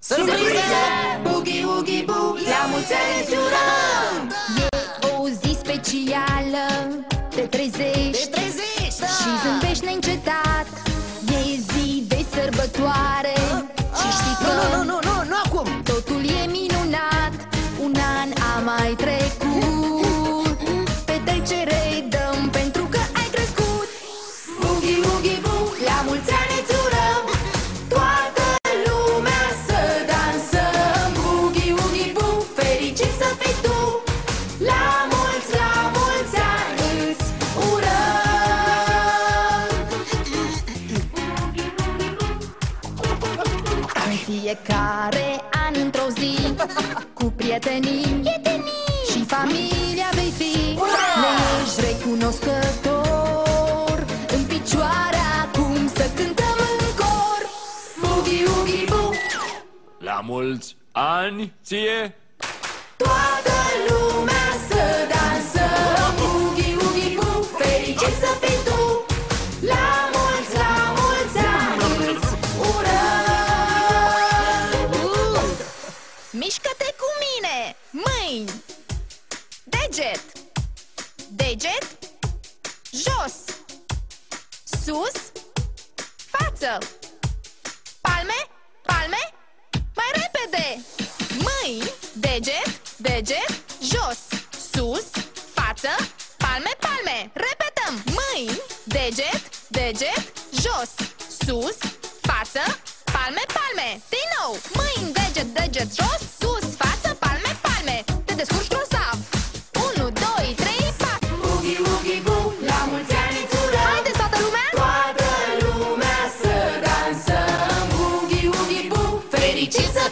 Surpriză! Boogie Woogie Boo, la mulți ani îți urăm! E o zi specială, te trezești și zâmbești neîncetat. E zi de sărbătoare și știi că Nu acum! totul e minunat. Un an a mai trecut, petrecere dăm pentru că ai crescut. Boogie Woogie Boo, la mulți ani îți urăm! Toată lumea să dansăm! Boogie Woogie Boo, fericit să fii tu! La mulți ani îți urăm! În fiecare an într-o zi, cu prietenii și familia vei fi. Ne ești recunoscător, în picioare acum să cântăm în cor. Boogie Woogie Boo, La mulți ani ție! toată lumea să dansăm! Boogie Woogie Boo, fericit să fii tu! La mulți ani îți urăm! Mișcă-te cu mine! Mâini, deget, deget, jos, sus, față, palme, palme, mai repede! Mâini, deget, deget, jos, sus, față, palme, palme. Repetăm! Mâini, deget, deget, jos, sus, față, palme, palme. Din nou! Mâini, deget, deget, jos, sus, față, palme, palme. Te descurci grozav! 1, 2, 3, 4. Boogie Woogie Boo, la mulți ani îți urăm! Haideți toată lumea! Toată lumea să dansăm! Boogie Woogie Boo, fericit să